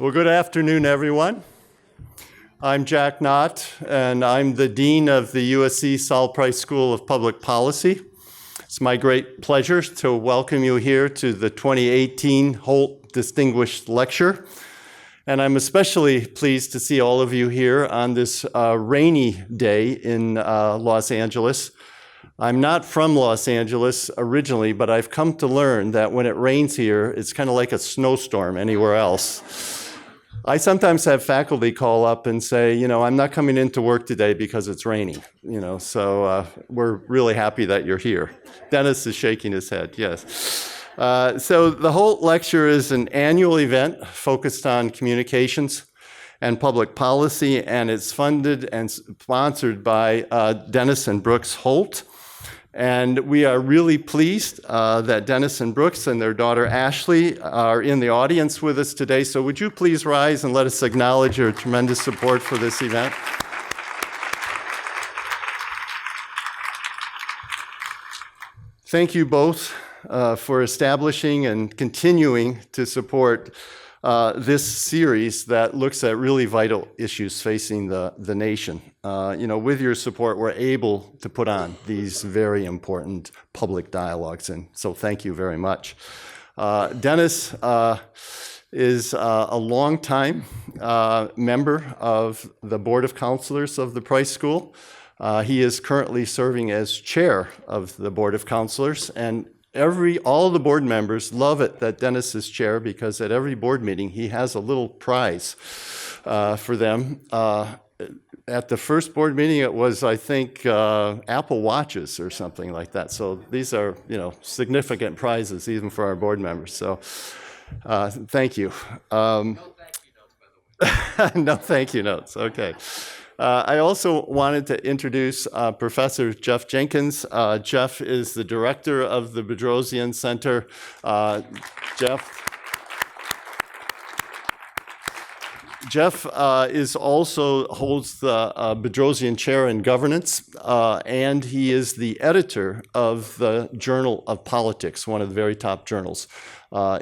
Well, good afternoon, everyone. I'm Jack Knott, and I'm the Dean of the USC Saul Price School of Public Policy. It's my great pleasure to welcome you here to the 2018 Holt Distinguished Lecture. And I'm especially pleased to see all of you here on this rainy day in Los Angeles. I'm not from Los Angeles originally, but I've come to learn that when it rains here, it's kind of like a snowstorm anywhere else. I sometimes have faculty call up and say, I'm not coming into work today because it's raining, so we're really happy that you're here. Dennis is shaking his head, yes. So the Holt Lecture is an annual event focused on communications and public policy, and it's funded and sponsored by Dennis and Brooks Holt. And we are really pleased that Dennis and Brooks and their daughter Ashley are in the audience with us today. So would you please rise and let us acknowledge your tremendous support for this event? Thank you both for establishing and continuing to support this series that looks at really vital issues facing the nation. With your support, we're able to put on these very important public dialogues, and so thank you very much. Dennis is a longtime member of the Board of Counselors of the Price School. He is currently serving as chair of the Board of Counselors, and all the board members love it that Dennis is chair because at every board meeting he has a little prize for them. At the first board meeting it was, I think, Apple Watches or something like that. So these are, significant prizes even for our board members. So thank you. No thank you notes, okay. I also wanted to introduce Professor Jeff Jenkins. Jeff is the director of the Bedrosian Center. Jeff holds the Bedrosian Chair in Governance, and he is the editor of the Journal of Politics, one of the very top journals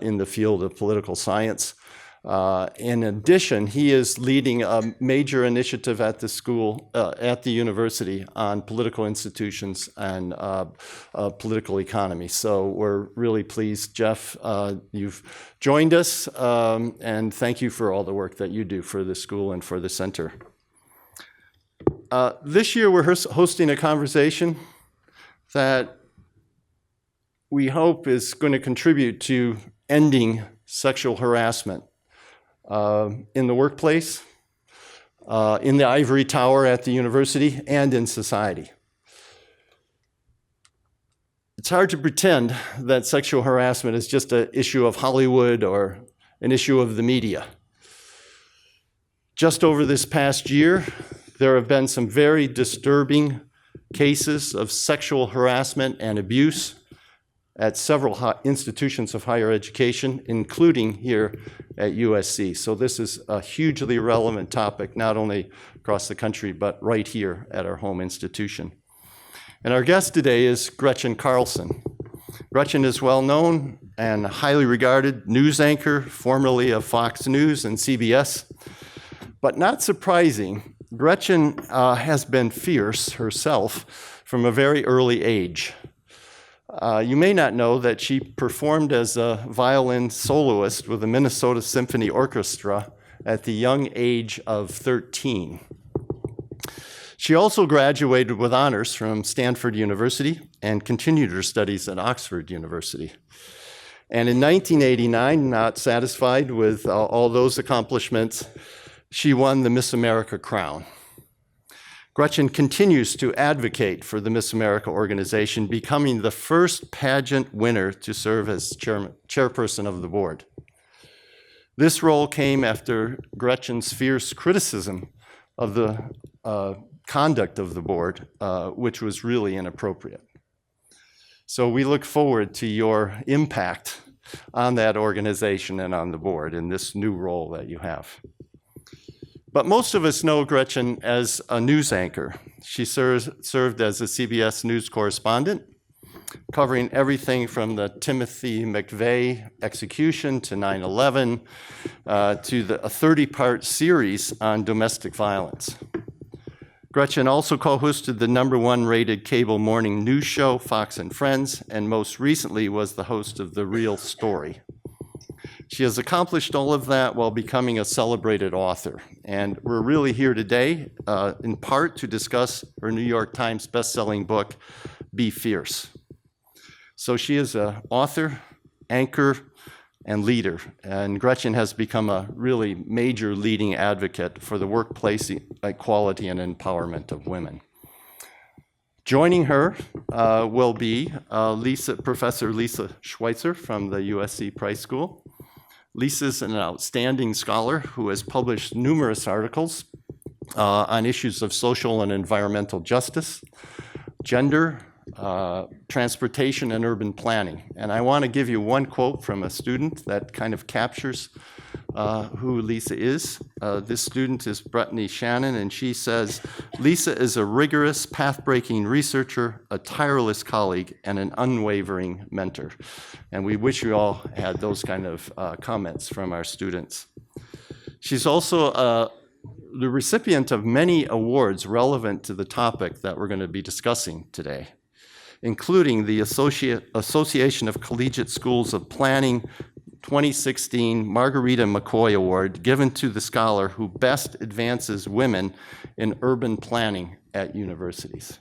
in the field of political science. In addition, he is leading a major initiative at the school, at the university, on political institutions and political economy. So we're really pleased, Jeff, you've joined us, and thank you for all the work that you do for the school and for the center. This year we're hosting a conversation that we hope is going to contribute to ending sexual harassment in the workplace, in the ivory tower at the university, and in society. It's hard to pretend that sexual harassment is just an issue of Hollywood or an issue of the media. Just over this past year, there have been some very disturbing cases of sexual harassment and abuse at several institutions of higher education, including here at USC. So this is a hugely relevant topic, not only across the country, but right here at our home institution. And our guest today is Gretchen Carlson. Gretchen is well known and highly regarded news anchor, formerly of Fox News and CBS. But not surprising, Gretchen has been fierce herself from a very early age. You may not know that she performed as a violin soloist with the Minnesota Symphony Orchestra at the young age of 13. She also graduated with honors from Stanford University and continued her studies at Oxford University. And in 1989, not satisfied with all those accomplishments, she won the Miss America crown. Gretchen continues to advocate for the Miss America organization, becoming the first pageant winner to serve as chairperson of the board. This role came after Gretchen's fierce criticism of the conduct of the board, which was really inappropriate. So we look forward to your impact on that organization and on the board in this new role that you have. But most of us know Gretchen as a news anchor. She served as a CBS News correspondent covering everything from the Timothy McVeigh execution to 9/11 to a 30-part series on domestic violence. Gretchen also co-hosted the #1 rated cable morning news show, Fox and Friends, and most recently was the host of The Real Story. She has accomplished all of that while becoming a celebrated author. And we're really here today, in part, to discuss her New York Times bestselling book, Be Fierce. So she is an author, anchor, and leader. And Gretchen has become a really major leading advocate for the workplace equality and empowerment of women. Joining her will be Professor Lisa Schweitzer from the USC Price School. Lisa's an outstanding scholar who has published numerous articles on issues of social and environmental justice, gender, transportation, and urban planning. And I want to give you one quote from a student that kind of captures who Lisa is. This student is Brittany Shannon, and she says, "Lisa is a rigorous, path-breaking researcher, a tireless colleague, and an unwavering mentor." And we wish you all had those kind of comments from our students. She's also the recipient of many awards relevant to the topic that we're going to be discussing today, including the Association of Collegiate Schools of Planning 2016 Margarita McCoy Award, given to the scholar who best advances women in urban planning at universities.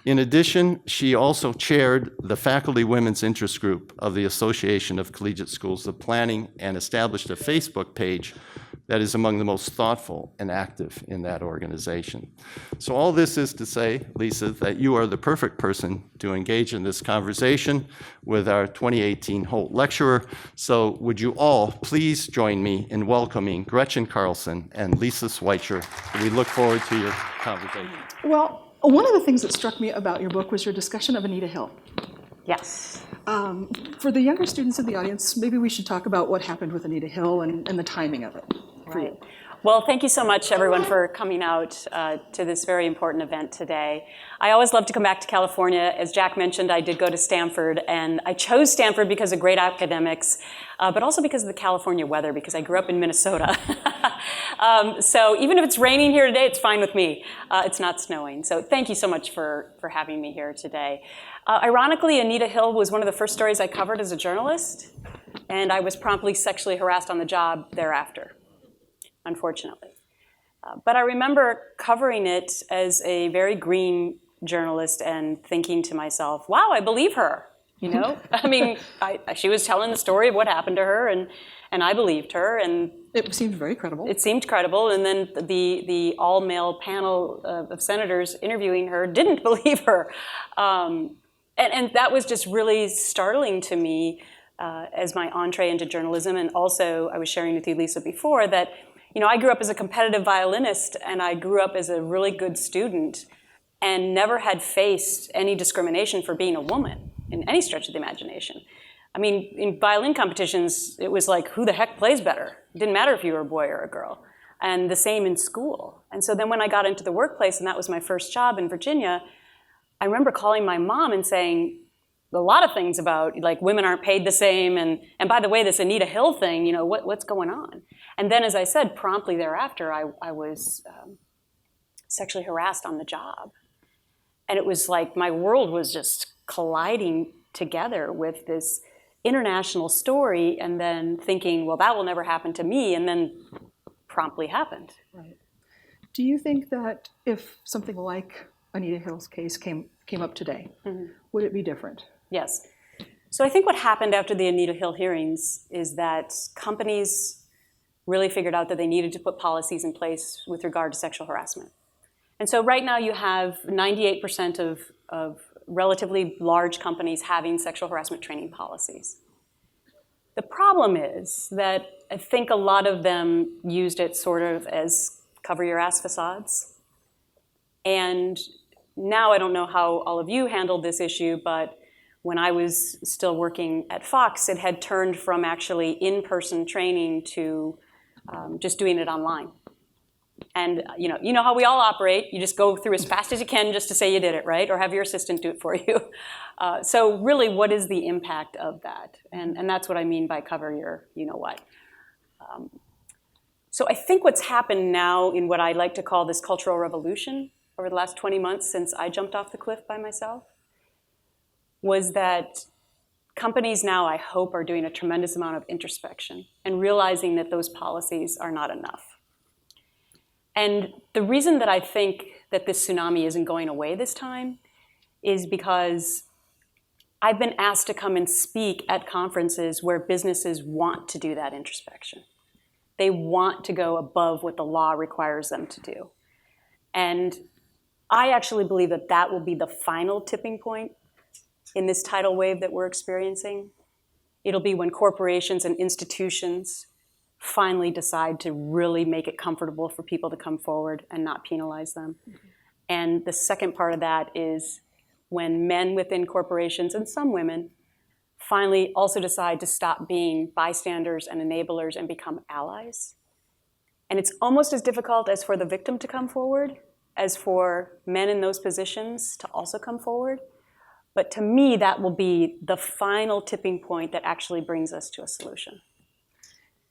In addition, she also chaired the Faculty Women's Interest Group of the Association of Collegiate Schools of Planning and established a Facebook page that is among the most thoughtful and active in that organization. So all this is to say, Lisa, that you are the perfect person to engage in this conversation with our 2018 Holt Lecturer. So would you all please join me in welcoming Gretchen Carlson and Lisa Schweitzer. We look forward to your conversation. Well, one of the things that struck me about your book was your discussion of Anita Hill. Yes. For the younger students in the audience, maybe we should talk about what happened with Anita Hill and the timing of it. Right. Well, thank you so much, everyone, for coming out to this very important event today. I always love to come back to California. As Jack mentioned, I did go to Stanford, and I chose Stanford because of great academics, but also because of the California weather, because I grew up in Minnesota. So even if it's raining here today, it's fine with me. It's not snowing. So thank you so much for having me here today. Ironically, Anita Hill was one of the first stories I covered as a journalist, and I was promptly sexually harassed on the job thereafter, unfortunately. But I remember covering it as a very green journalist and thinking to myself, wow, I believe her, you know? I mean, she was telling the story of what happened to her, and I believed her. And it seemed very credible. It seemed credible, and then the all-male panel of senators interviewing her didn't believe her. And that was just really startling to me as my entree into journalism. And also, I was sharing with you, Lisa, before that, you know, I grew up as a competitive violinist, and I grew up as a really good student and never had faced any discrimination for being a woman in any stretch of the imagination. I mean, in violin competitions, it was like, who the heck plays better? It didn't matter if you were a boy or a girl. And the same in school. And so then when I got into the workplace, and that was my first job in Virginia, I remember calling my mom and saying a lot of things about, like, women aren't paid the same, and by the way, this Anita Hill thing, you know, what's going on? And then, as I said, promptly thereafter, I was sexually harassed on the job. And it was like my world was just colliding together with this international story, and then thinking, well, that will never happen to me, and then promptly happened. Right. Do you think that if something like Anita Hill's case came up today, would it be different? Yes. So I think what happened after the Anita Hill hearings is that companies really figured out that they needed to put policies in place with regard to sexual harassment. And so right now you have 98% of relatively large companies having sexual harassment training policies. The problem is that I think a lot of them used it sort of as cover your ass facades. And now I don't know how all of you handled this issue, but when I was still working at Fox, it had turned from actually in-person training to just doing it online. And you know how we all operate. You just go through as fast as you can just to say you did it, right? Or have your assistant do it for you. So really, what is the impact of that? And that's what I mean by cover your you-know-what. So I think what's happened now in what I like to call this cultural revolution over the last 20 months since I jumped off the cliff by myself was that companies now, I hope, are doing a tremendous amount of introspection and realizing that those policies are not enough. And the reason that I think that this tsunami isn't going away this time is because I've been asked to come and speak at conferences where businesses want to do that introspection. They want to go above what the law requires them to do. And I actually believe that that will be the final tipping point in this tidal wave that we're experiencing. It'll be when corporations and institutions finally decide to really make it comfortable for people to come forward and not penalize them. And the second part of that is when men within corporations, and some women, finally also decide to stop being bystanders and enablers and become allies. And it's almost as difficult as for the victim to come forward as for men in those positions to also come forward. But to me, that will be the final tipping point that actually brings us to a solution.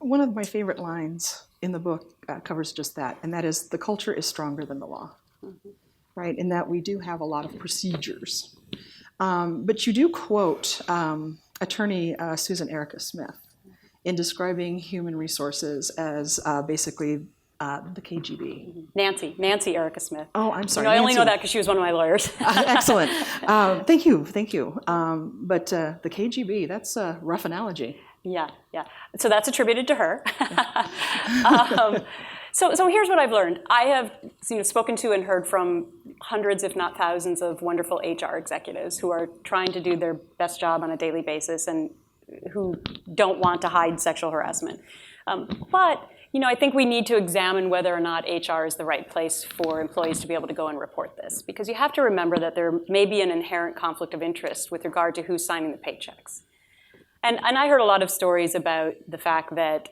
One of my favorite lines in the book covers just that, and that is the culture is stronger than the law, right? In that we do have a lot of procedures. But you do quote attorney Susan Erica Smith in describing human resources as basically the KGB. Nancy Erica Smith. Oh, I'm sorry. I only know Nancy. that because she was one of my lawyers. Excellent. Thank you. But the KGB, that's a rough analogy. Yeah. So that's attributed to her. So here's what I've learned. I have spoken to and heard from hundreds, if not thousands, of wonderful HR executives who are trying to do their best job on a daily basis and who don't want to hide sexual harassment. But I think we need to examine whether or not HR is the right place for employees to be able to go and report this. Because you have to remember that there may be an inherent conflict of interest with regard to who's signing the paychecks. And I heard a lot of stories about the fact that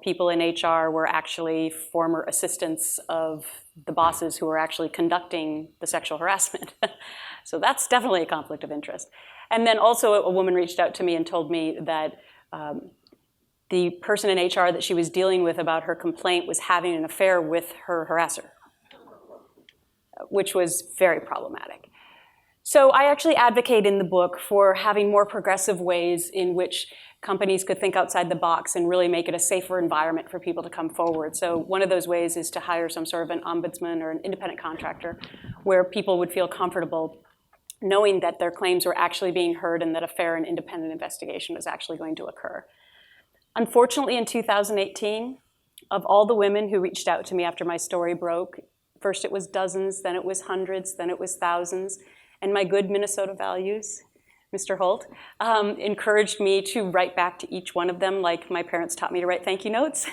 people in HR were actually former assistants of the bosses who were actually conducting the sexual harassment. So that's definitely a conflict of interest. And then also a woman reached out to me and told me that the person in HR that she was dealing with about her complaint was having an affair with her harasser, which was very problematic. So I actually advocate in the book for having more progressive ways in which companies could think outside the box and really make it a safer environment for people to come forward. So one of those ways is to hire some sort of an ombudsman or an independent contractor where people would feel comfortable knowing that their claims were actually being heard and that a fair and independent investigation was actually going to occur. Unfortunately, in 2018, of all the women who reached out to me after my story broke, first it was dozens, then it was hundreds, then it was thousands. And my good Minnesota values, Mr. Holt, encouraged me to write back to each one of them like my parents taught me to write thank you notes.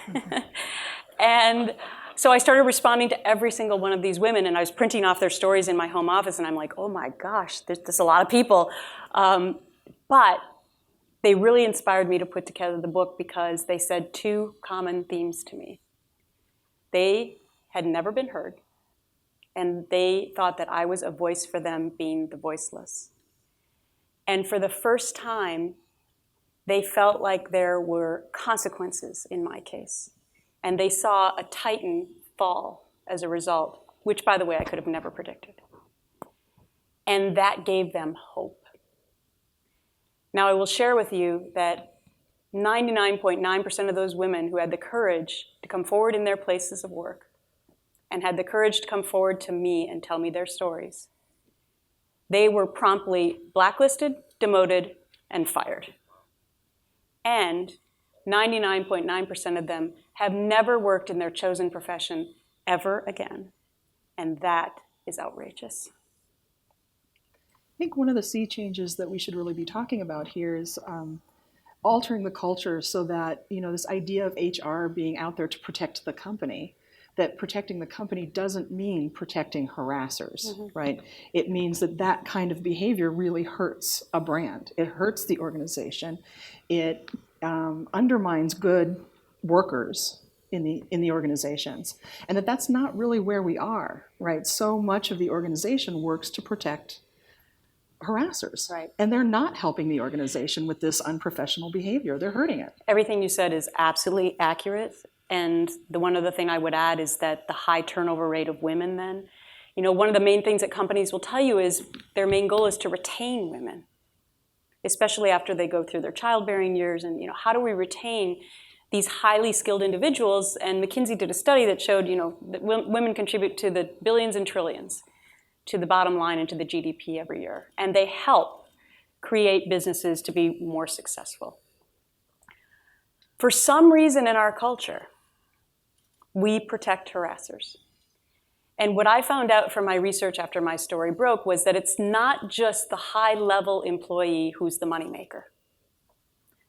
And so I started responding to every single one of these women, and I was printing off their stories in my home office, and I'm like, oh my gosh, there's a lot of people. But they really inspired me to put together the book because they said two common themes to me. They had never been heard, and they thought that I was a voice for them being the voiceless. And for the first time, they felt like there were consequences in my case. And they saw a titan fall as a result, which, by the way, I could have never predicted. And that gave them hope. Now, I will share with you that 99.9% of those women who had the courage to come forward in their places of work and had the courage to come forward to me and tell me their stories, they were promptly blacklisted, demoted, and fired. And 99.9% of them have never worked in their chosen profession ever again. And that is outrageous. I think one of the sea changes that we should really be talking about here is altering the culture so that, this idea of HR being out there to protect the company, that protecting the company doesn't mean protecting harassers, right? It means that kind of behavior really hurts a brand. It hurts the organization. It undermines good workers in the organizations, and that's not really where we are, right? So much of the organization works to protect harassers, Right. and they're not helping the organization with this unprofessional behavior. They're hurting it. Everything you said is absolutely accurate. And the one other thing I would add is that the high turnover rate of women then, one of the main things that companies will tell you is their main goal is to retain women, especially after they go through their childbearing years. And, how do we retain these highly skilled individuals? And McKinsey did a study that showed, that women contribute to the billions and trillions to the bottom line and to the GDP every year. And they help create businesses to be more successful. For some reason in our culture, we protect harassers. And what I found out from my research after my story broke was that it's not just the high-level employee who's the moneymaker.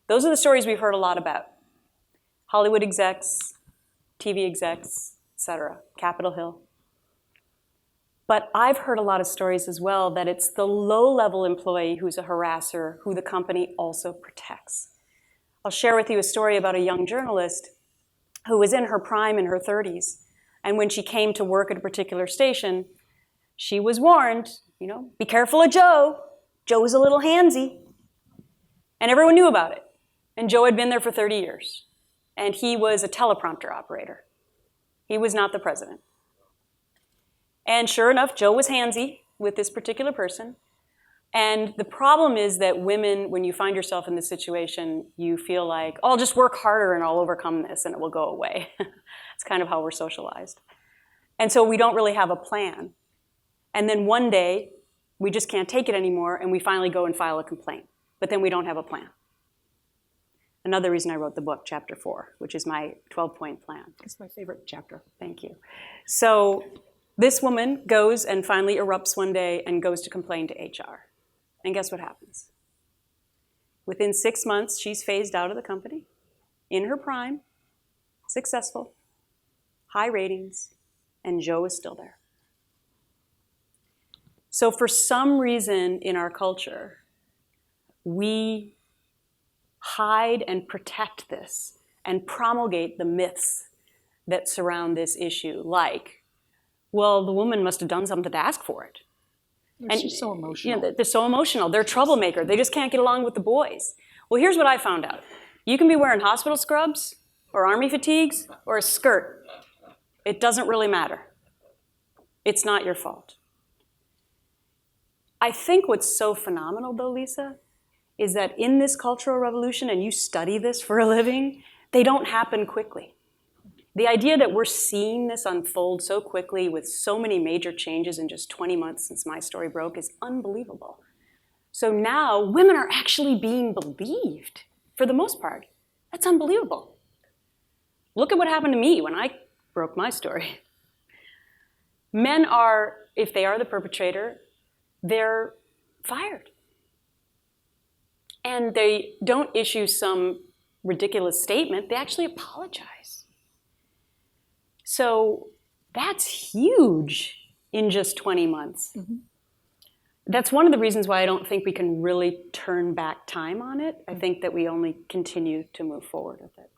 Those are the stories we've heard a lot about. Hollywood execs, TV execs, etc., Capitol Hill. But I've heard a lot of stories as well that it's the low-level employee who's a harasser who the company also protects. I'll share with you a story about a young journalist who was in her prime in her 30s. And when she came to work at a particular station, she was warned, be careful of Joe. Joe's a little handsy. And everyone knew about it. And Joe had been there for 30 years. And he was a teleprompter operator. He was not the president. And sure enough, Joe was handsy with this particular person. And the problem is that women, when you find yourself in this situation, you feel like, I'll just work harder and I'll overcome this and it will go away. It's kind of how we're socialized. And so we don't really have a plan. And then one day, we just can't take it anymore and we finally go and file a complaint. But then we don't have a plan. Another reason I wrote the book, Chapter 4, which is my 12-point plan. It's my favorite chapter. Thank you. So this woman goes and finally erupts one day and goes to complain to HR. And guess what happens? Within 6 months, she's phased out of the company, in her prime, successful, high ratings, and Joe is still there. So for some reason in our culture, we hide and protect this and promulgate the myths that surround this issue, like, well, the woman must have done something to ask for it. And she's so emotional. They're so emotional. They're a troublemaker. They just can't get along with the boys. Well, here's what I found out. You can be wearing hospital scrubs or army fatigues or a skirt. It doesn't really matter. It's not your fault. I think what's so phenomenal, though, Lisa, is that in this cultural revolution, and you study this for a living, they don't happen quickly. The idea that we're seeing this unfold so quickly with so many major changes in just 20 months since my story broke is unbelievable. So now women are actually being believed for the most part. That's unbelievable. Look at what happened to me when I broke my story. Men are, if they are the perpetrator, they're fired. And they don't issue some ridiculous statement, they actually apologize. So that's huge in just 20 months. Mm-hmm. That's one of the reasons why I don't think we can really turn back time on it. I think that we only continue to move forward with it.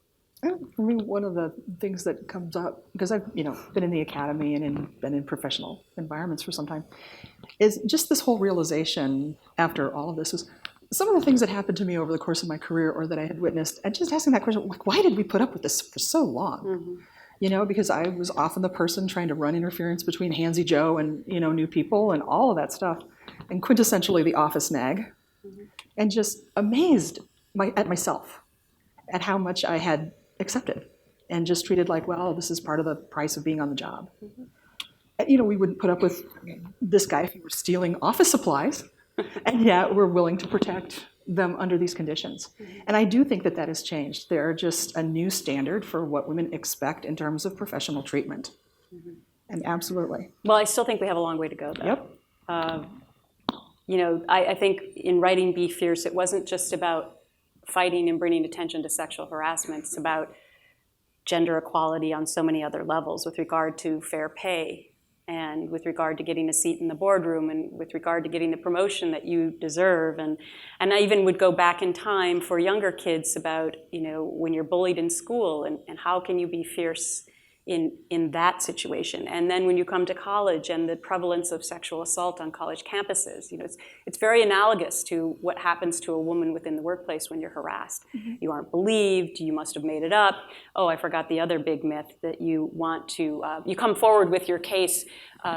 For me, one of the things that comes up, because I've been in the academy and been in professional environments for some time, is just this whole realization after all of this was some of the things that happened to me over the course of my career or that I had witnessed, and just asking that question, like, why did we put up with this for so long? Mm-hmm. Because I was often the person trying to run interference between Handsy Joe and, new people and all of that stuff, and quintessentially the office nag, mm-hmm. and just amazed at myself, at how much I had accepted, and just treated like, well, this is part of the price of being on the job. Mm-hmm. And, we wouldn't put up with this guy if he were stealing office supplies, and yet we're willing to protect them under these conditions. Mm-hmm. And I do think that has changed. There are just a new standard for what women expect in terms of professional treatment. Mm-hmm. And absolutely. Well, I still think we have a long way to go, though. Yep. I think in writing Be Fierce, it wasn't just about fighting and bringing attention to sexual harassment. It's about gender equality on so many other levels with regard to fair pay, and with regard to getting a seat in the boardroom, and with regard to getting the promotion that you deserve. And I even would go back in time for younger kids about, when you're bullied in school, and how can you be fierce in that situation. And then when you come to college and the prevalence of sexual assault on college campuses, it's very analogous to what happens to a woman within the workplace when you're harassed. Mm-hmm. You aren't believed, you must have made it up. Oh, I forgot the other big myth, that you want to, you come forward with your case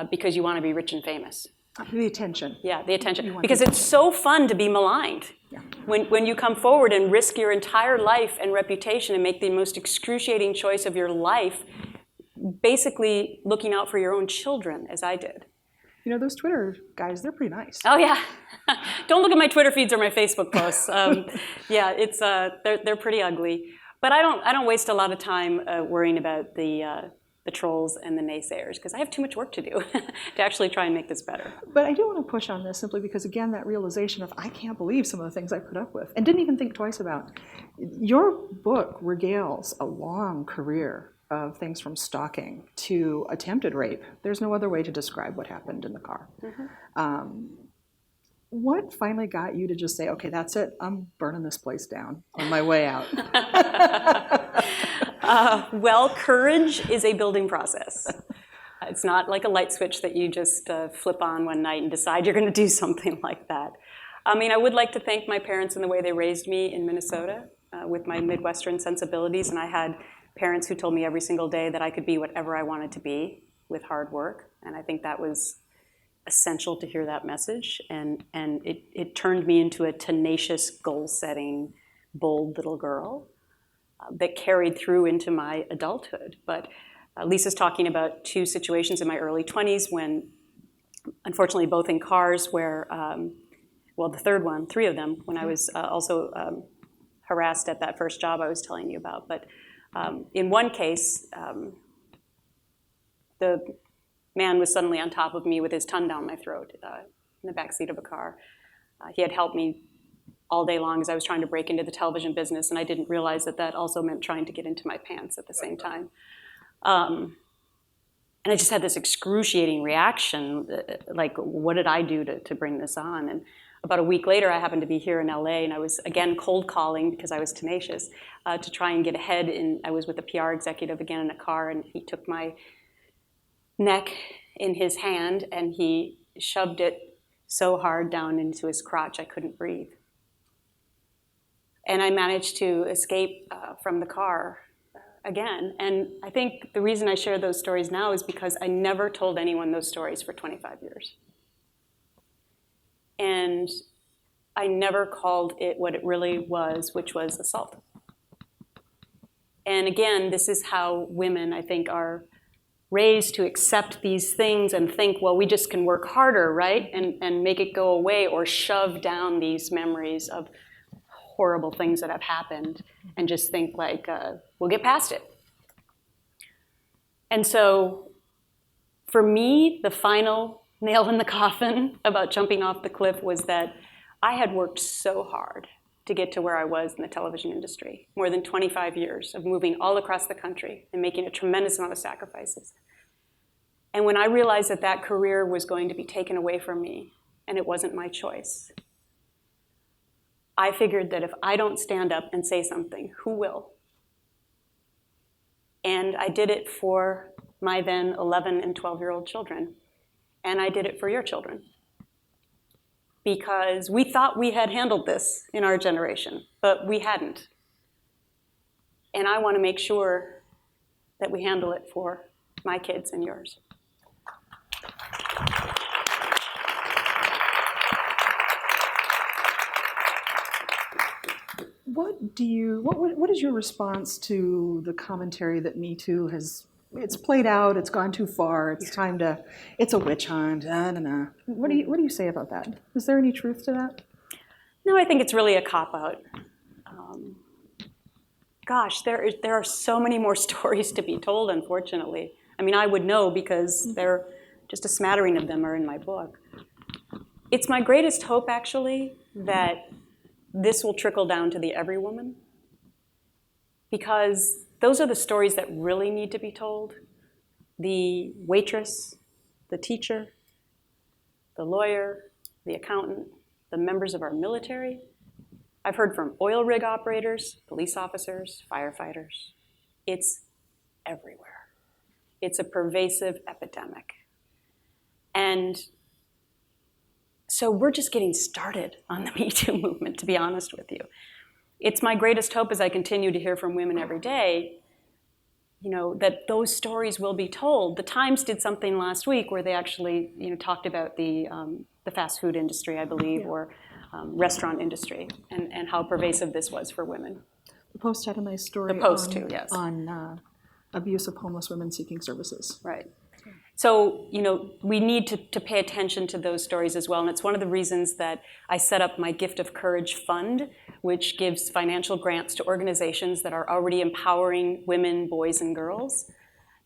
because you want to be rich and famous. The attention. Yeah, the attention. Because it's so fun to be maligned. Yeah. When you come forward and risk your entire life and reputation and make the most excruciating choice of your life, basically looking out for your own children, as I did. Those Twitter guys, they're pretty nice. Oh yeah, don't look at my Twitter feeds or my Facebook posts. Yeah, it's they're pretty ugly. But I don't waste a lot of time worrying about the trolls and the naysayers, because I have too much work to do to actually try and make this better. But I do want to push on this simply because, again, that realization of I can't believe some of the things I put up with and didn't even think twice about. Your book regales a long career of things from stalking to attempted rape. There's no other way to describe what happened in the car. Mm-hmm. What finally got you to just say, okay, that's it, I'm burning this place down on my way out? Well, courage is a building process. It's not like a light switch that you just flip on one night and decide you're going to do something like that. I mean, I would like to thank my parents in the way they raised me in Minnesota with my Midwestern sensibilities, and I had parents who told me every single day that I could be whatever I wanted to be with hard work, and I think that was essential to hear that message, and it turned me into a tenacious, goal-setting, bold little girl that carried through into my adulthood. But Lisa's talking about two situations in my early 20s when, unfortunately, both in cars where, well, the third one, three of them, when I was also harassed at that first job I was telling you about. But in one case, the man was suddenly on top of me with his tongue down my throat in the backseat of a car. He had helped me all day long as I was trying to break into the television business, and I didn't realize that that also meant trying to get into my pants at the same time. And I just had this excruciating reaction, like, what did I do to bring this on? And about a week later, I happened to be here in LA, and I was, again, cold calling, because I was tenacious, to try and get ahead. I was with a PR executive again in a car, and he took my neck in his hand, and he shoved it so hard down into his crotch I couldn't breathe. And I managed to escape from the car again. And I think the reason I share those stories now is because I never told anyone those stories for 25 years. And I never called it what it really was, which was assault. And again, this is how women, I think, are raised to accept these things and think, well, we just can work harder, right? And make it go away, or shove down these memories of horrible things that have happened and just think like, we'll get past it. And so for me, the final nail in the coffin about jumping off the cliff was that I had worked so hard to get to where I was in the television industry. More than 25 years of moving all across the country and making a tremendous amount of sacrifices. And when I realized that that career was going to be taken away from me, and it wasn't my choice, I figured that if I don't stand up and say something, who will? And I did it for my then 11 and 12-year-old children. And I did it for your children. Because we thought we had handled this in our generation, but we hadn't. And I want to make sure that we handle it for my kids and yours. What is your response to the commentary that Me Too it's played out, it's gone too far, it's it's a witch hunt, What do you say about that? Is there any truth to that? No, I think it's really a cop-out. Gosh, there are so many more stories to be told, unfortunately. I mean, I would know because just a smattering of them are in my book. It's my greatest hope, actually, that this will trickle down to the every woman, because those are the stories that really need to be told. The waitress, the teacher, the lawyer, the accountant, the members of our military. I've heard from oil rig operators, police officers, firefighters. It's everywhere. It's a pervasive epidemic. And so we're just getting started on the Me Too movement, to be honest with you. It's my greatest hope as I continue to hear from women every day, that those stories will be told. The Times did something last week where they actually, talked about the fast food industry, I believe, or restaurant industry, and how pervasive this was for women. The Post had a nice story The Post too, yes. on abuse of homeless women seeking services. Right. So, we need to pay attention to those stories as well. And it's one of the reasons that I set up my Gift of Courage Fund, which gives financial grants to organizations that are already empowering women, boys, and girls.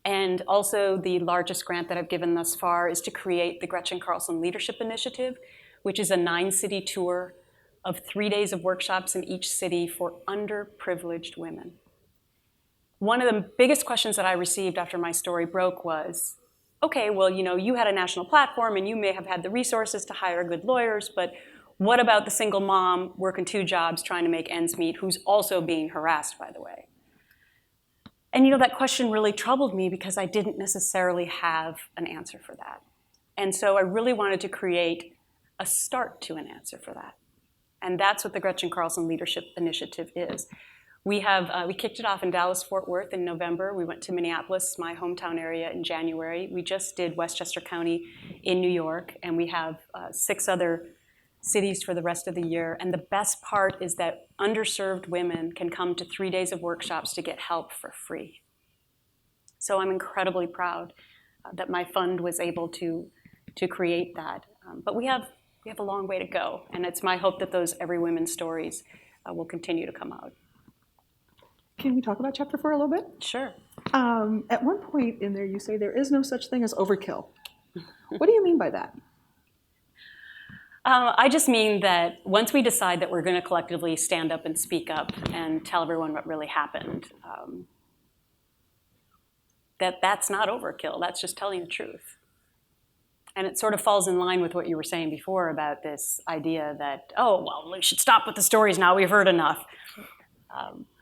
And also the largest grant that I've given thus far is to create the Gretchen Carlson Leadership Initiative, which is a 9-city tour of 3 days of workshops in each city for underprivileged women. One of the biggest questions that I received after my story broke was, okay, well, you had a national platform and you may have had the resources to hire good lawyers, but what about the single mom working 2 jobs trying to make ends meet who's also being harassed, by the way? And that question really troubled me because I didn't necessarily have an answer for that. And so I really wanted to create a start to an answer for that. And that's what the Gretchen Carlson Leadership Initiative is. We kicked it off in Dallas-Fort Worth in November. We went to Minneapolis, my hometown area, in January. We just did Westchester County in New York, and we have 6 other cities for the rest of the year. And the best part is that underserved women can come to 3 days of workshops to get help for free. So I'm incredibly proud that my fund was able to create that. But we have a long way to go, and it's my hope that those Every Women stories will continue to come out. Can we talk about Chapter 4 a little bit? Sure. At one point in there, you say there is no such thing as overkill. What do you mean by that? I just mean that once we decide that we're going to collectively stand up and speak up and tell everyone what really happened, that's not overkill. That's just telling the truth. And it sort of falls in line with what you were saying before about this idea that, we should stop with the stories now. We've heard enough.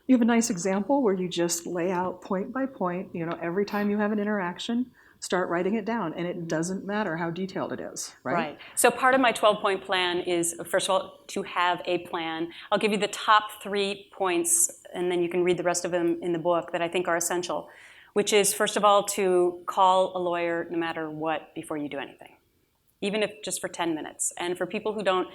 You have a nice example where you just lay out point by point, every time you have an interaction, start writing it down, and it doesn't matter how detailed it is, right? Right. So part of my 12-point plan is, first of all, to have a plan. I'll give you the top 3 points, and then you can read the rest of them in the book that I think are essential, which is, first of all, to call a lawyer no matter what before you do anything, even if just for 10 minutes. And for people who don't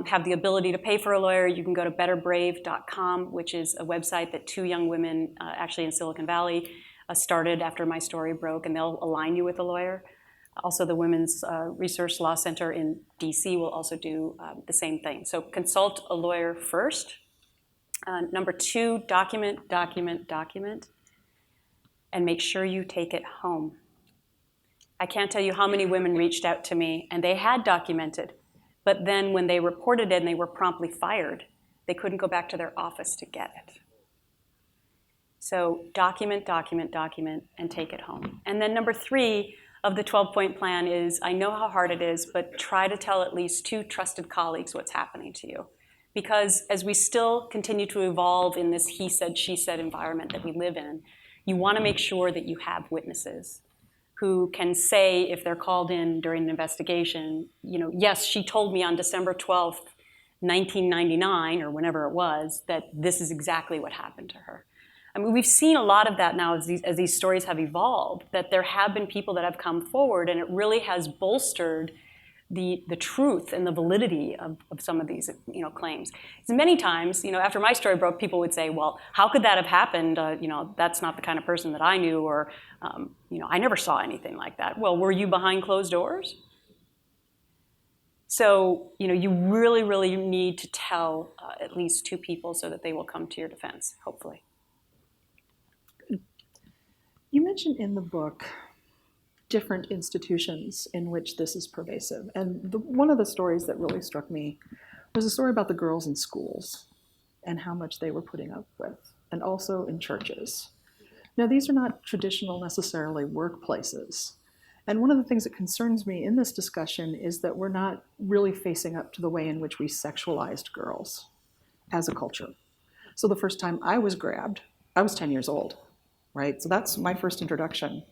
have the ability to pay for a lawyer, you can go to betterbrave.com, which is a website that 2 young women, actually in Silicon Valley, started after my story broke, and they'll align you with a lawyer. Also, the Women's Resource Law Center in DC will also do the same thing. So consult a lawyer first. Number 2, document, and make sure you take it home. I can't tell you how many women reached out to me, and they had documented, but then when they reported it and they were promptly fired, they couldn't go back to their office to get it. So document, and take it home. And then number 3 of the 12-point plan is, I know how hard it is, but try to tell at least 2 trusted colleagues what's happening to you. Because as we still continue to evolve in this he said, she said environment that we live in, you want to make sure that you have witnesses who can say, if they're called in during an investigation, yes, she told me on December 12th, 1999, or whenever it was, that this is exactly what happened to her. I mean, we've seen a lot of that now as these stories have evolved, that there have been people that have come forward, and it really has bolstered the truth and the validity of some of these claims. So many times, after my story broke, people would say, well, how could that have happened? That's not the kind of person that I knew, or I never saw anything like that. Well, were you behind closed doors? So you really, really need to tell at least 2 people so that they will come to your defense, hopefully. You mentioned in the book different institutions in which this is pervasive. And one of the stories that really struck me was a story about the girls in schools and how much they were putting up with, and also in churches. Now, these are not traditional necessarily workplaces. And one of the things that concerns me in this discussion is that we're not really facing up to the way in which we sexualized girls as a culture. So the first time I was grabbed, I was 10 years old, right? So that's my first introduction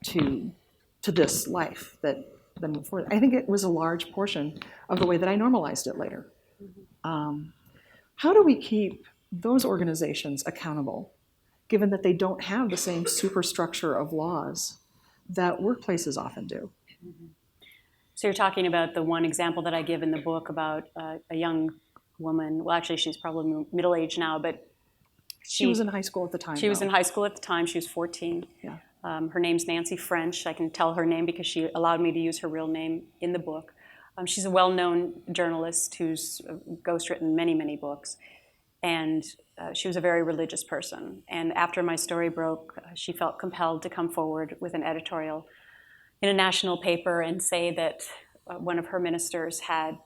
to this life that then before. I think it was a large portion of the way that I normalized it later. How do we keep those organizations accountable, given that they don't have the same superstructure of laws that workplaces often do? So you're talking about the one example that I give in the book about a young woman. Well, actually, she's probably middle-aged now, but She was in high school at the time. she was though. in high school at the time. She was 14. Yeah. Her name's Nancy French. I can tell her name because she allowed me to use her real name in the book. She's a well-known journalist who's ghostwritten many, many books. And she was a very religious person. And after my story broke, she felt compelled to come forward with an editorial in a national paper and say that one of her ministers had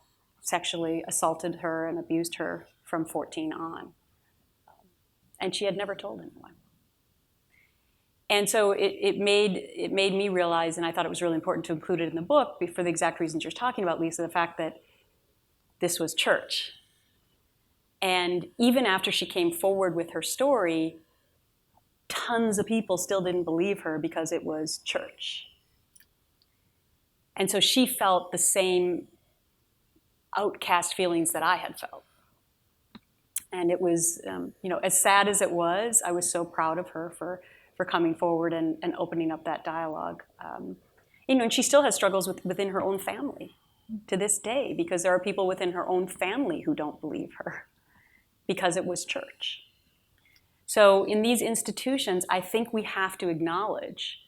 sexually assaulted her and abused her from 14 on. And she had never told anyone. And so it made me realize, and I thought it was really important to include it in the book for the exact reasons you're talking about, Lisa, the fact that this was church. And even after she came forward with her story, tons of people still didn't believe her because it was church. And so she felt the same outcast feelings that I had felt. And it was, as sad as it was, I was so proud of her for coming forward and opening up that dialogue. And she still has struggles within her own family to this day, because there are people within her own family who don't believe her because it was church. So in these institutions, I think we have to acknowledge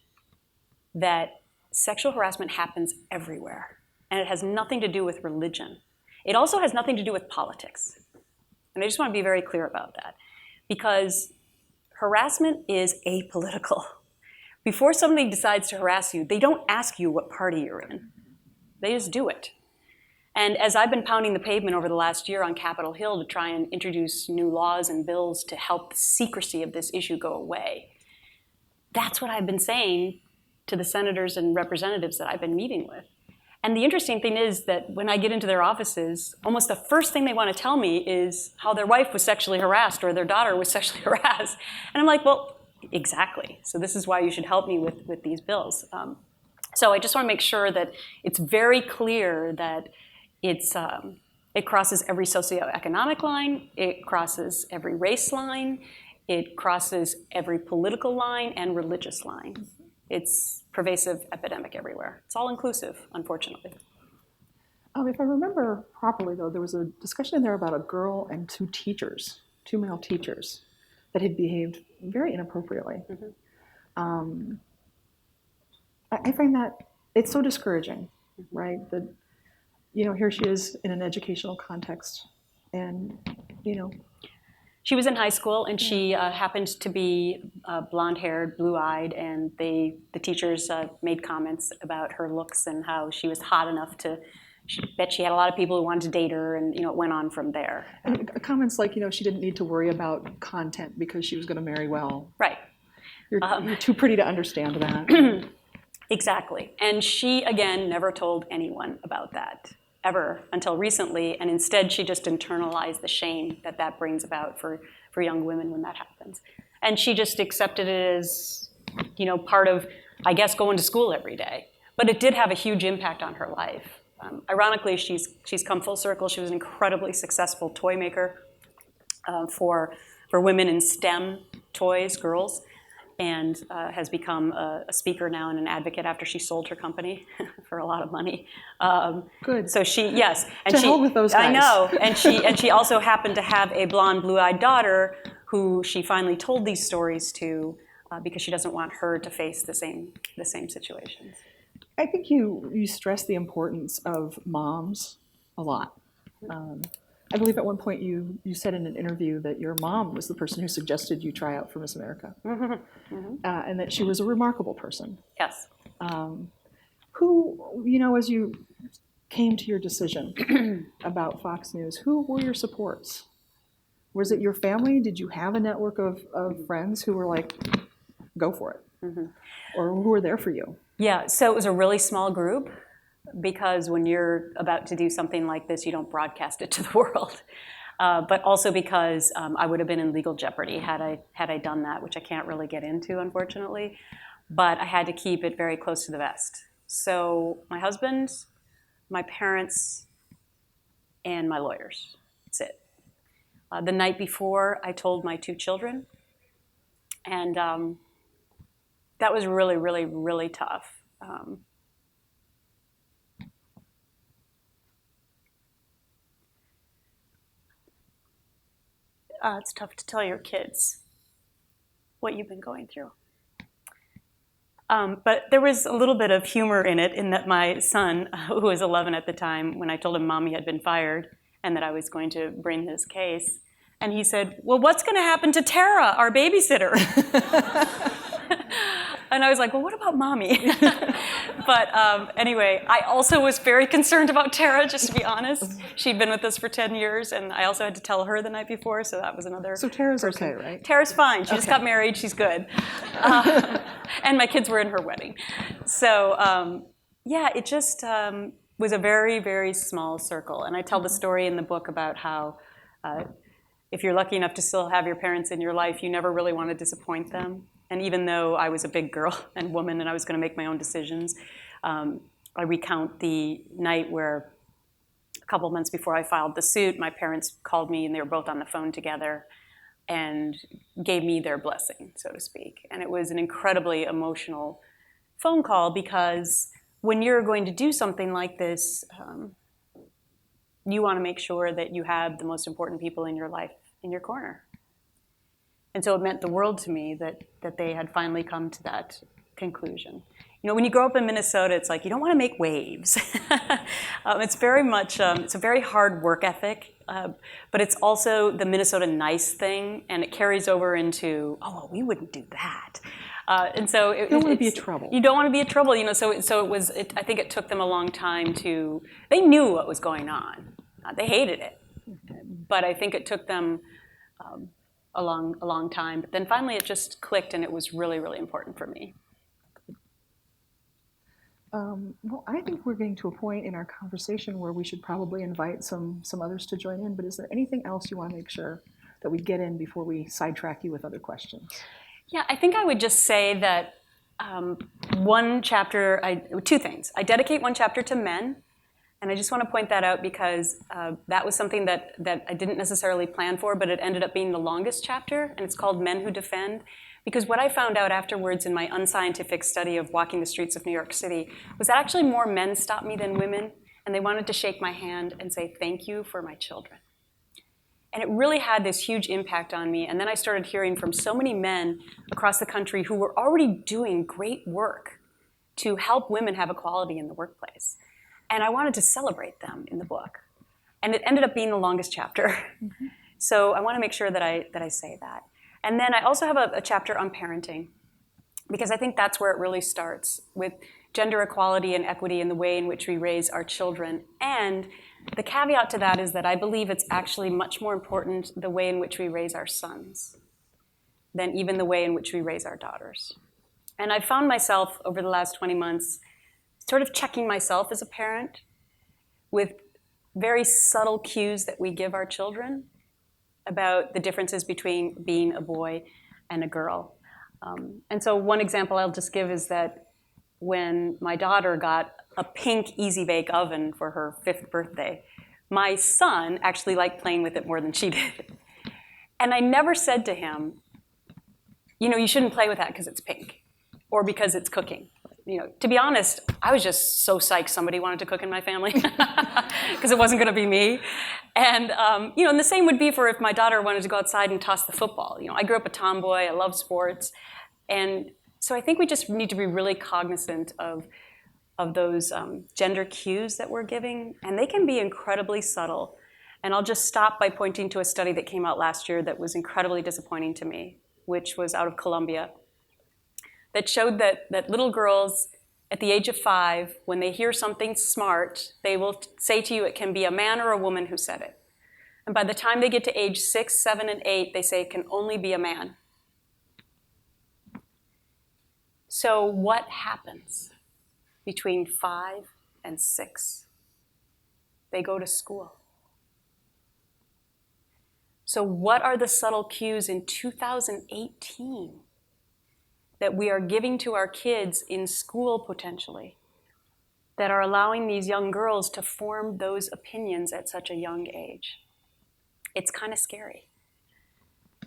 that sexual harassment happens everywhere, and it has nothing to do with religion. It also has nothing to do with politics. And I just want to be very clear about that, because harassment is apolitical. Before somebody decides to harass you, they don't ask you what party you're in. They just do it. And as I've been pounding the pavement over the last year on Capitol Hill to try and introduce new laws and bills to help the secrecy of this issue go away, that's what I've been saying to the senators and representatives that I've been meeting with. And the interesting thing is that when I get into their offices, almost the first thing they want to tell me is how their wife was sexually harassed or their daughter was sexually harassed. And I'm like, well, exactly. So this is why you should help me with these bills. So I just want to make sure that it's very clear that it crosses every socioeconomic line, it crosses every race line, it crosses every political line and religious line. It's pervasive epidemic everywhere. It's all inclusive, unfortunately. If I remember properly, though, there was a discussion in there about a girl and two male teachers, that had behaved very inappropriately. Mm-hmm. I find that it's so discouraging, right? That, here she is in an educational context, and, She was in high school, and she happened to be blonde-haired, blue-eyed, and the teachers made comments about her looks and how she was hot enough to bet she had a lot of people who wanted to date her, and it went on from there. And comments like, she didn't need to worry about content because she was going to marry well. Right. You're too pretty to understand that. Exactly. And she, again, never told anyone about that, ever, until recently, and instead she just internalized the shame that brings about for young women when that happens. And she just accepted it as, part of, I guess, going to school every day. But it did have a huge impact on her life. Ironically, she's come full circle. She was an incredibly successful toy maker for women in STEM toys, girls, and has become a speaker now and an advocate after she sold her company for a lot of money. Good. So yes. And to hell with those guys. I know. And she also happened to have a blonde, blue-eyed daughter who she finally told these stories to because she doesn't want her to face the same situations. I think you stress the importance of moms a lot. I believe at one point you said in an interview that your mom was the person who suggested you try out for Miss America, and that she was a remarkable person. Yes. Who, as you came to your decision about Fox News, who were your supports? Was it your family? Did you have a network of friends who were like, go for it? Mm-hmm. Or who were there for you? Yeah, so it was a really small group because when you're about to do something like this, you don't broadcast it to the world. But also because I would have been in legal jeopardy had I done that, which I can't really get into, unfortunately. But I had to keep it very close to the vest. So my husband, my parents, and my lawyers. That's it. The night before, I told my 2 children. And that was really, really, really tough. It's tough to tell your kids what you've been going through. But there was a little bit of humor in it, in that my son, who was 11 at the time, when I told him Mommy had been fired and that I was going to bring this case, and he said, well, what's going to happen to Tara, our babysitter? And I was like, well, what about Mommy? But anyway, I also was very concerned about Tara, just to be honest. She'd been with us for 10 years, and I also had to tell her the night before, so that was another So Tara's person. okay, right? Tara's fine. She just got married. She's good. And my kids were in her wedding. So yeah, it just was a very, very small circle. And I tell the story in the book about how if you're lucky enough to still have your parents in your life, you never really want to disappoint them. And even though I was a big girl and woman and I was going to make my own decisions, I recount the night where a couple months before I filed the suit, my parents called me and they were both on the phone together and gave me their blessing, so to speak. And it was an incredibly emotional phone call because when you're going to do something like this, you want to make sure that you have the most important people in your life in your corner. And so it meant the world to me that they had finally come to that conclusion. You know, when you grow up in Minnesota, it's like you don't want to make waves. It's very much, it's a very hard work ethic, but it's also the Minnesota nice thing, and it carries over into, oh, well, we wouldn't do that. And so You don't want to be a trouble. You don't want to be a trouble, you know. So it was. I think it took them a long time to. They knew what was going on. They hated it, but I think it took them a long time. But then finally, it just clicked, and it was really, really important for me. Well, I think we're getting to a point in our conversation where we should probably invite some others to join in. But is there anything else you want to make sure that we get in before we sidetrack you with other questions? Yeah, I think I would just say that one chapter, two things. I dedicate one chapter to men, and I just want to point that out because that was something that I didn't necessarily plan for, but it ended up being the longest chapter, and it's called Men Who Defend. Because what I found out afterwards in my unscientific study of walking the streets of New York City was that actually more men stopped me than women, and they wanted to shake my hand and say thank you for my children. And it really had this huge impact on me. And then I started hearing from so many men across the country who were already doing great work to help women have equality in the workplace. And I wanted to celebrate them in the book. And it ended up being the longest chapter. Mm-hmm. So I want to make sure that I say that. And then I also have a chapter on parenting, because I think that's where it really starts, with gender equality and equity in the way in which we raise our children. And the caveat to that is that I believe it's actually much more important the way in which we raise our sons than even the way in which we raise our daughters. And I've found myself over the last 20 months sort of checking myself as a parent with very subtle cues that we give our children about the differences between being a boy and a girl. And so one example I'll just give is that when my daughter got a pink Easy Bake oven for her 5th birthday, my son actually liked playing with it more than she did. And I never said to him, you know, you shouldn't play with that because it's pink or because it's cooking. You know, to be honest, I was just so psyched somebody wanted to cook in my family because it wasn't going to be me. And, you know, and the same would be for if my daughter wanted to go outside and toss the football. You know, I grew up a tomboy. I love sports. And so I think we just need to be really cognizant of those gender cues that we're giving. And they can be incredibly subtle. And I'll just stop by pointing to a study that came out last year that was incredibly disappointing to me, which was out of Columbia, that showed that little girls at the age of 5, when they hear something smart, they will say to you it can be a man or a woman who said it. And by the time they get to age 6, 7, and 8, they say it can only be a man. So what happens? between 5 and 6. They go to school. So what are the subtle cues in 2018 that we are giving to our kids in school potentially that are allowing these young girls to form those opinions at such a young age? It's kind of scary.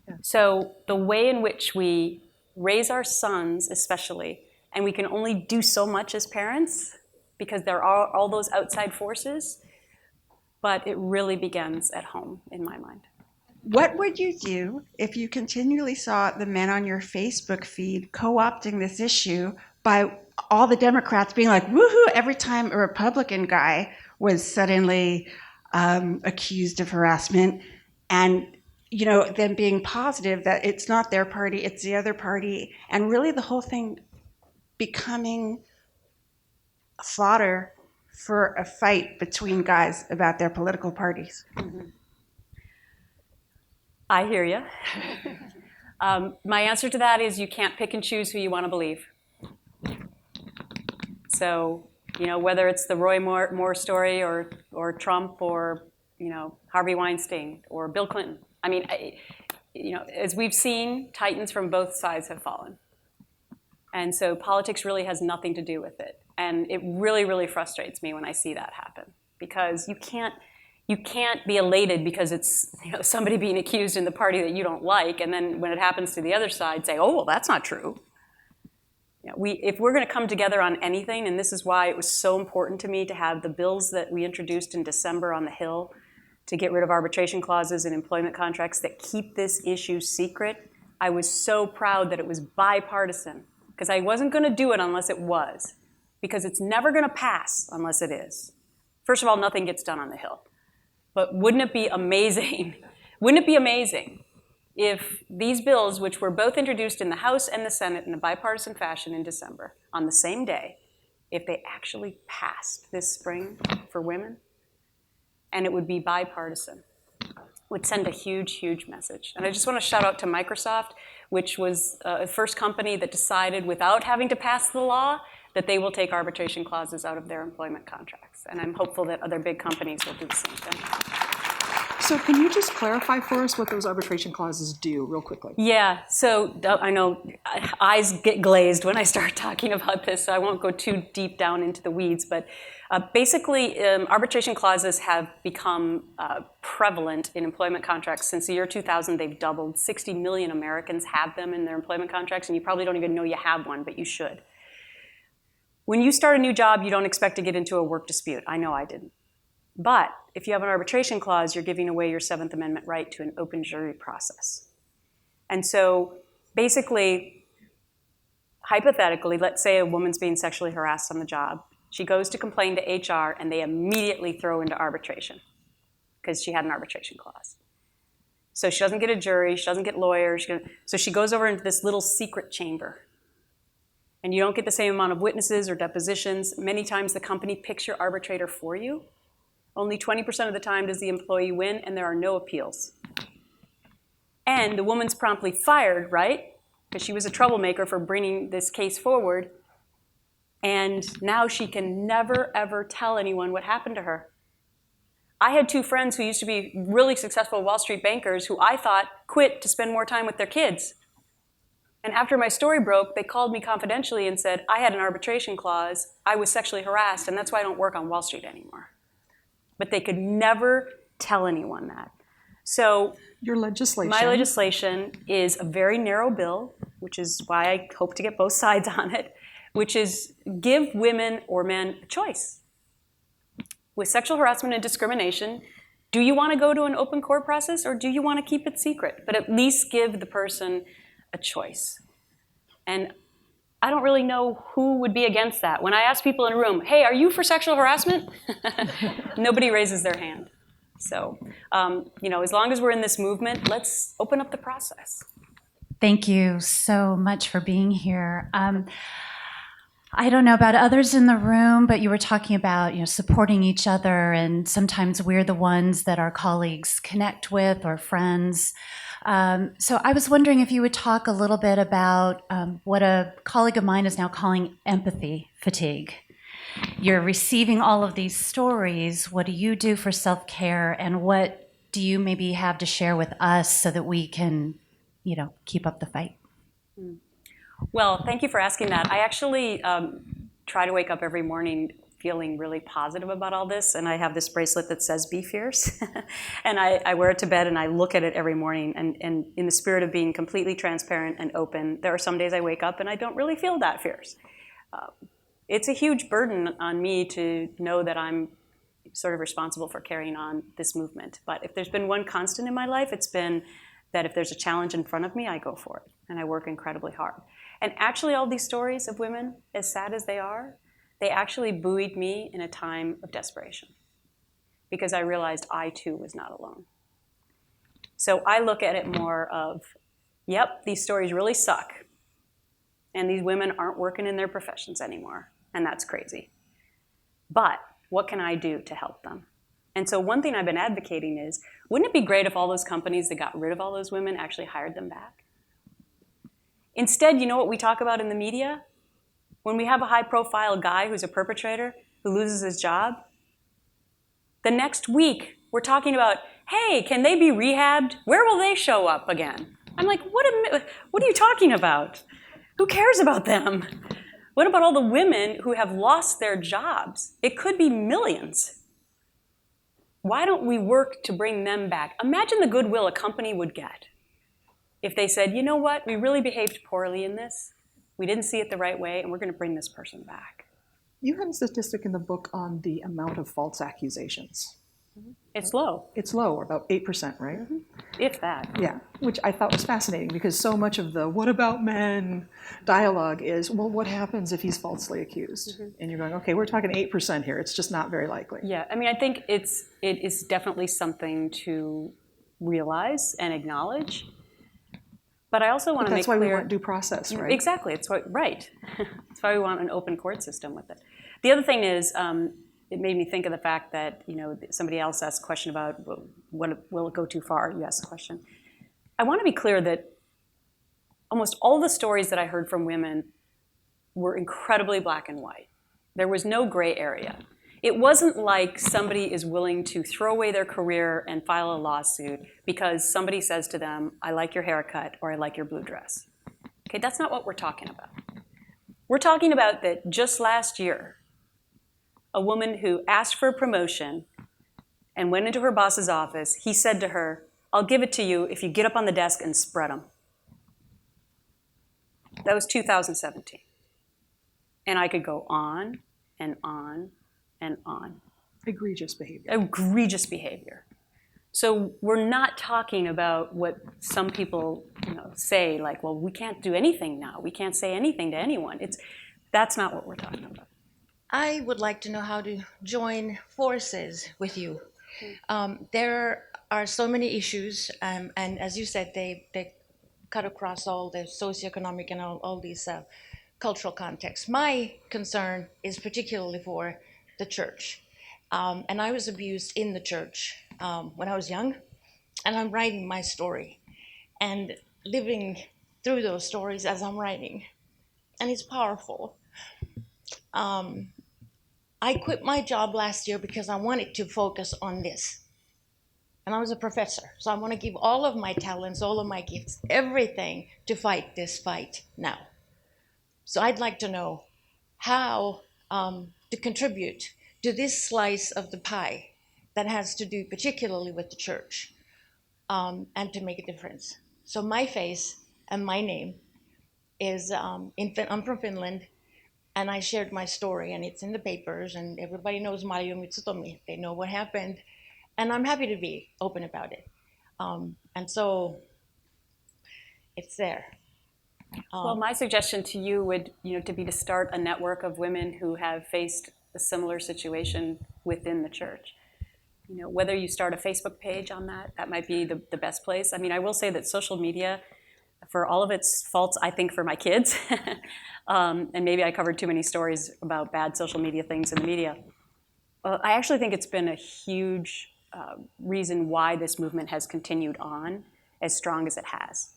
Yeah. So the way in which we raise our sons especially, and we can only do so much as parents because there are all those outside forces, but it really begins at home in my mind. What would you do if you continually saw the men on your Facebook feed co-opting this issue by all the Democrats being like, woohoo, every time a Republican guy was suddenly accused of harassment, and them being positive that it's not their party, it's the other party, and really the whole thing becoming fodder for a fight between guys about their political parties? Mm-hmm. I hear you. My answer to that is you can't pick and choose who you want to believe. So, whether it's the Roy Moore story or Trump or, Harvey Weinstein or Bill Clinton. I mean, as we've seen, titans from both sides have fallen. And so politics really has nothing to do with it. And it really, really frustrates me when I see that happen, because you can't be elated because it's somebody being accused in the party that you don't like, and then when it happens to the other side, say, oh, well, that's not true. If we're going to come together on anything, and this is why it was so important to me to have the bills that we introduced in December on the Hill to get rid of arbitration clauses in employment contracts that keep this issue secret. I was so proud that it was bipartisan, because I wasn't going to do it unless it was, because it's never going to pass unless it is. First of all, nothing gets done on the Hill. But wouldn't it be amazing? Wouldn't it be amazing if these bills, which were both introduced in the House and the Senate in a bipartisan fashion in December, on the same day, if they actually passed this spring for women, and it would be bipartisan, would send a huge, huge message. And I just want to shout out to Microsoft, which was the first company that decided, without having to pass the law, that they will take arbitration clauses out of their employment contracts. And I'm hopeful that other big companies will do the same thing. So can you just clarify for us what those arbitration clauses do real quickly? Yeah, so I know eyes get glazed when I start talking about this, so I won't go too deep down into the weeds, but basically arbitration clauses have become prevalent in employment contracts since the year 2000. They've doubled. 60 million Americans have them in their employment contracts, and you probably don't even know you have one, but you should. When you start a new job, you don't expect to get into a work dispute. I know I didn't. But if you have an arbitration clause, you're giving away your Seventh Amendment right to an open jury process. And so basically, hypothetically, let's say a woman's being sexually harassed on the job. She goes to complain to HR, and they immediately throw into arbitration because she had an arbitration clause. So she doesn't get a jury, she doesn't get lawyers. So she goes over into this little secret chamber. And you don't get the same amount of witnesses or depositions. Many times the company picks your arbitrator for you. Only 20% of the time does the employee win, and there are no appeals. And the woman's promptly fired, right? Because she was a troublemaker for bringing this case forward. And now she can never, ever tell anyone what happened to her. I had two friends who used to be really successful Wall Street bankers who I thought quit to spend more time with their kids. And after my story broke, they called me confidentially and said, I had an arbitration clause, I was sexually harassed, and that's why I don't work on Wall Street anymore. But they could never tell anyone that. So your legislation. My legislation is a very narrow bill, which is why I hope to get both sides on it, which is give women or men a choice. With sexual harassment and discrimination, do you want to go to an open court process, or do you want to keep it secret? But at least give the person a choice. And I don't really know who would be against that. When I ask people in a room, hey, are you for sexual harassment? Nobody raises their hand. So, as long as we're in this movement, let's open up the process. Thank you so much for being here. I don't know about others in the room, but you were talking about, supporting each other, and sometimes we're the ones that our colleagues connect with or friends. So I was wondering if you would talk a little bit about what a colleague of mine is now calling empathy fatigue. you're receiving all of these stories. What do you do for self-care, and what do you maybe have to share with us so that we can, keep up the fight? Well, thank you for asking that. I actually try to wake up every morning feeling really positive about all this, and I have this bracelet that says "Be Fierce," and I wear it to bed, and I look at it every morning, and in the spirit of being completely transparent and open. There are some days I wake up and I don't really feel that fierce. It's a huge burden on me to know that I'm sort of responsible for carrying on this movement. But if there's been one constant in my life, it's been that if there's a challenge in front of me, I go for it, and I work incredibly hard. And actually, all these stories of women, as sad as they are, they actually buoyed me in a time of desperation, because I realized I too was not alone. So I look at it more of, yep, these stories really suck, and these women aren't working in their professions anymore, and that's crazy. But what can I do to help them? And so one thing I've been advocating is, wouldn't it be great if all those companies that got rid of all those women actually hired them back? Instead, you know what we talk about in the media? When we have a high-profile guy who's a perpetrator who loses his job, the next week we're talking about, hey, can they be rehabbed? Where will they show up again? I'm like, what are you talking about? Who cares about them? What about all the women who have lost their jobs? It could be millions. Why don't we work to bring them back? Imagine the goodwill a company would get if they said, you know what, we really behaved poorly in this. We didn't see it the right way, and we're going to bring this person back. You had a statistic in the book on the amount of false accusations. It's low. It's low, about 8%, right? If that. Yeah, which I thought was fascinating, because so much of the "what about men" dialogue is, well, what happens if he's falsely accused? And you're going, okay, we're talking 8% here. It's just not very likely. Yeah, I mean, I think it is definitely something to realize and acknowledge. But I also want to make clear... That's why we want due process, right? Exactly, right. That's why we want an open court system with it. The other thing is, it made me think of the fact that, somebody else asked a question about, will it go too far? You asked the question. I want to be clear that almost all the stories that I heard from women were incredibly black and white. There was no gray area. It wasn't like somebody is willing to throw away their career and file a lawsuit because somebody says to them, I like your haircut, or I like your blue dress. Okay, that's not what we're talking about. We're talking about that just last year, a woman who asked for a promotion and went into her boss's office, he said to her, I'll give it to you if you get up on the desk and spread them. That was 2017. And I could go on and on and on. Egregious behavior. Egregious behavior. So we're not talking about what some people say, like, well, we can't do anything now. We can't say anything to anyone. That's not what we're talking about. I would like to know how to join forces with you. There are so many issues, and as you said, they cut across all the socioeconomic and all these cultural contexts. My concern is particularly for the church. And I was abused in the church when I was young, and I'm writing my story and living through those stories as I'm writing. And it's powerful. I quit my job last year because I wanted to focus on this. And I was a professor, so I want to give all of my talents, all of my gifts, everything to fight this fight now. So I'd like to know how to contribute to this slice of the pie that has to do particularly with the church, and to make a difference. So my face and my name is, I'm from Finland, and I shared my story, and it's in the papers, and everybody knows Marjo Mitsutomi. They know what happened, and I'm happy to be open about it. And so it's there. Well, my suggestion to you would, to be to start a network of women who have faced a similar situation within the church. Whether you start a Facebook page on that might be the best place. I mean, I will say that social media, for all of its faults, I think for my kids, and maybe I covered too many stories about bad social media things in the media, I actually think it's been a huge reason why this movement has continued on as strong as it has.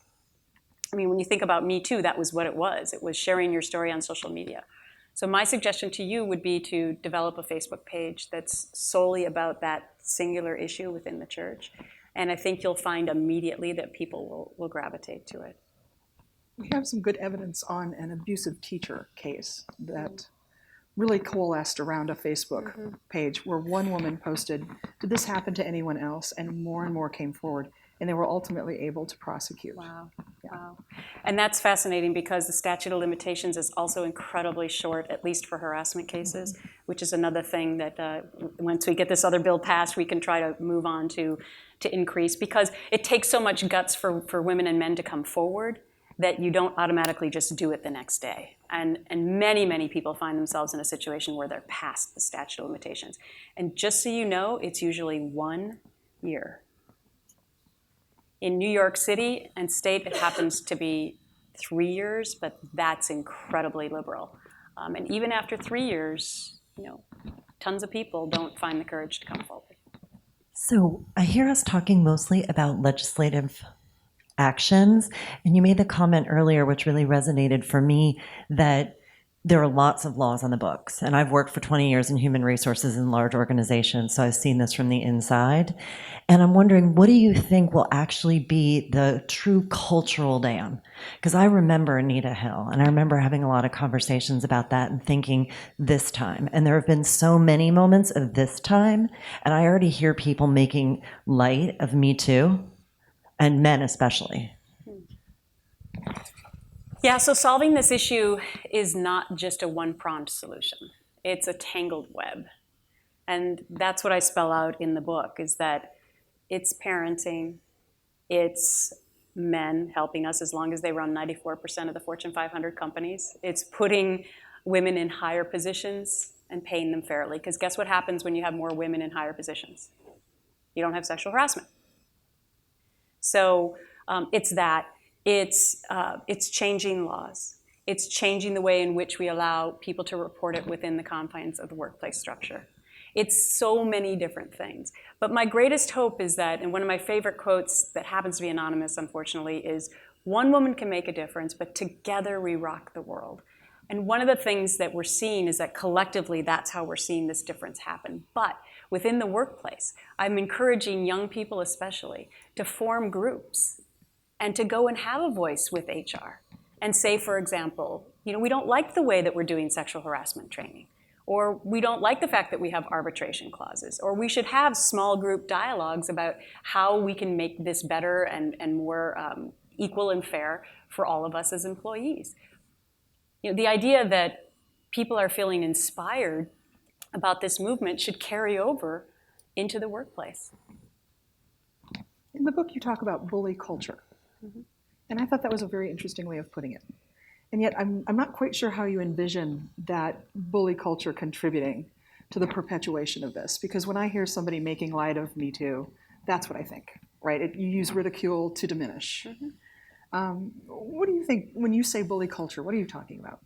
I mean, when you think about Me Too, that was what it was. It was sharing your story on social media. So my suggestion to you would be to develop a Facebook page that's solely about that singular issue within the church. And I think you'll find immediately that people will gravitate to it. We have some good evidence on an abusive teacher case that really coalesced around a Facebook page where one woman posted, "Did this happen to anyone else?" And more came forward, and they were ultimately able to prosecute. Wow. Wow. And that's fascinating because the statute of limitations is also incredibly short, at least for harassment cases, which is another thing that once we get this other bill passed, we can try to move on to increase, because it takes so much guts for women and men to come forward that you don't automatically just do it the next day. And many people find themselves in a situation where they're past the statute of limitations. And just so you know, it's usually 1 year. In New York City and state, it happens to be 3 years, but that's incredibly liberal. And even after 3 years, tons of people don't find the courage to come forward. So I hear us talking mostly about legislative actions, and you made the comment earlier, which really resonated for me, that there are lots of laws on the books. And I've worked for 20 years in human resources in large organizations, so I've seen this from the inside. And I'm wondering, what do you think will actually be the true cultural dam? Because I remember Anita Hill, and I remember having a lot of conversations about that and thinking this time. And there have been so many moments of this time, and I already hear people making light of Me Too, and men especially. Yeah, so solving this issue is not just a one-pronged solution. It's a tangled web. And that's what I spell out in the book, is that it's parenting, it's men helping us as long as they run 94% of the Fortune 500 companies. It's putting women in higher positions and paying them fairly. Because guess what happens when you have more women in higher positions? You don't have sexual harassment. So it's that. It's changing laws. It's changing the way in which we allow people to report it within the confines of the workplace structure. It's so many different things. But my greatest hope is that, and one of my favorite quotes that happens to be anonymous, unfortunately, is, "One woman can make a difference, but together we rock the world." And one of the things that we're seeing is that collectively that's how we're seeing this difference happen. But within the workplace, I'm encouraging young people especially to form groups and to go and have a voice with HR and say, for example, we don't like the way that we're doing sexual harassment training, or we don't like the fact that we have arbitration clauses, or we should have small group dialogues about how we can make this better and more equal and fair for all of us as employees. The idea that people are feeling inspired about this movement should carry over into the workplace. In the book, you talk about bully culture. And I thought that was a very interesting way of putting it. And yet I'm not quite sure how you envision that bully culture contributing to the perpetuation of this. Because when I hear somebody making light of Me Too, that's what I think, right? You use ridicule to diminish. What do you think when you say bully culture? What are you talking about?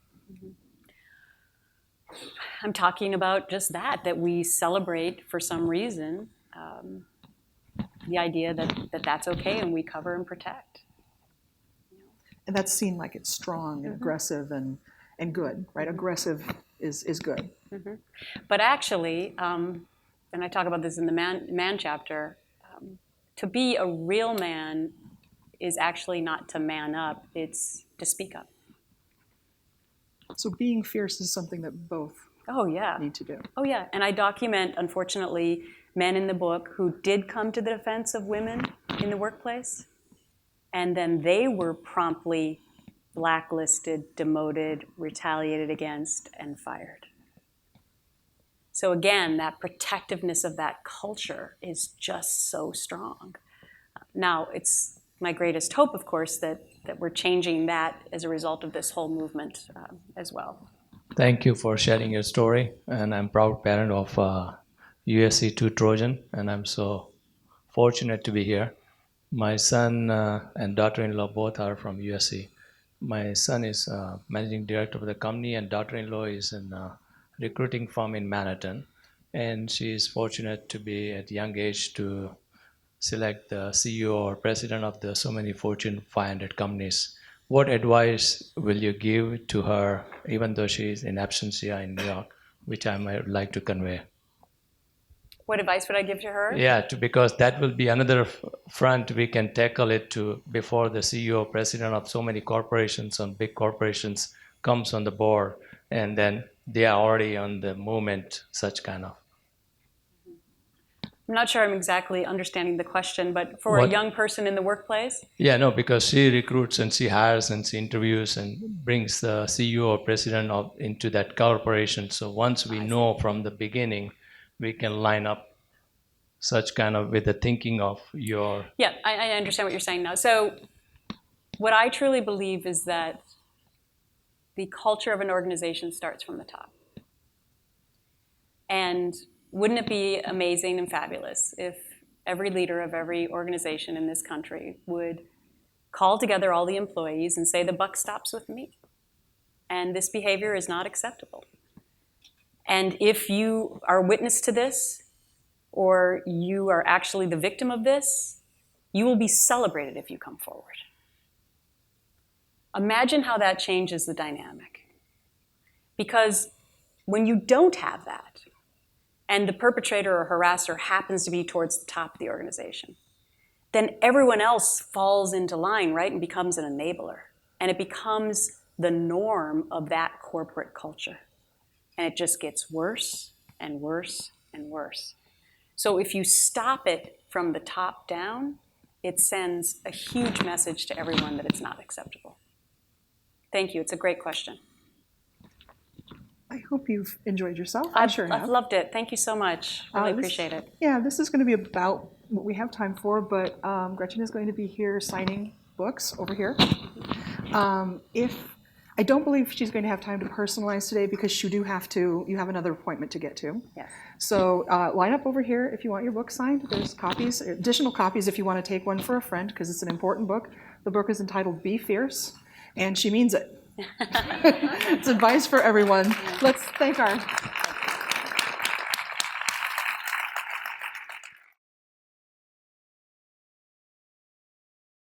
I'm talking about just that we celebrate for some reason the idea that that's okay and we cover and protect. And that's seen like it's strong and aggressive and good, right? Aggressive is good. But actually, and I talk about this in the man chapter, to be a real man is actually not to man up, it's to speak up. So being fierce is something that both need to do. Oh yeah, and I document, unfortunately, men in the book who did come to the defense of women in the workplace, and then they were promptly blacklisted, demoted, retaliated against, and fired. So again, that protectiveness of that culture is just so strong. Now, it's my greatest hope, of course, that we're changing that as a result of this whole movement as well. Thank you for sharing your story, and I'm proud parent of USC 2 Trojan, and I'm so fortunate to be here. My son and daughter-in-law both are from USC. My son is managing director of the company, and daughter-in-law is in a recruiting firm in Manhattan. And she is fortunate to be at a young age to select the CEO or president of the so many Fortune 500 companies what advice will you give to her, even though she is in absentia in New York, which I might like to convey? What advice would I give to her? Yeah, because that will be another front we can tackle it to before the CEO, president of so many corporations and big corporations comes on the board, and then they are already on the movement, such kind of. I'm not sure I'm exactly understanding the question, but for a young person in the workplace? Yeah, no, because she recruits and she hires and she interviews and brings the CEO or president into that corporation. So once we know from the beginning, we can line up such kind of with the thinking of your... Yeah, I understand what you're saying now. So what I truly believe is that the culture of an organization starts from the top. And wouldn't it be amazing and fabulous if every leader of every organization in this country would call together all the employees and say, the buck stops with me, and this behavior is not acceptable. And if you are witness to this, or you are actually the victim of this, you will be celebrated if you come forward. Imagine how that changes the dynamic. Because when you don't have that, and the perpetrator or harasser happens to be towards the top of the organization, then everyone else falls into line, right, and becomes an enabler. And it becomes the norm of that corporate culture. And it just gets worse and worse and worse. So if you stop it from the top down, it sends a huge message to everyone that it's not acceptable. Thank you. It's a great question. I hope you've enjoyed yourself. I sure have. I've loved it. Thank you so much. Really appreciate it. Yeah, this is going to be about what we have time for, but Gretchen is going to be here signing books over here. I don't believe she's going to have time to personalize today because you have another appointment to get to. Yes. So line up over here if you want your book signed. There's copies, additional copies if you want to take one for a friend because it's an important book. The book is entitled Be Fierce, and she means it. It's advice for everyone. Let's thank our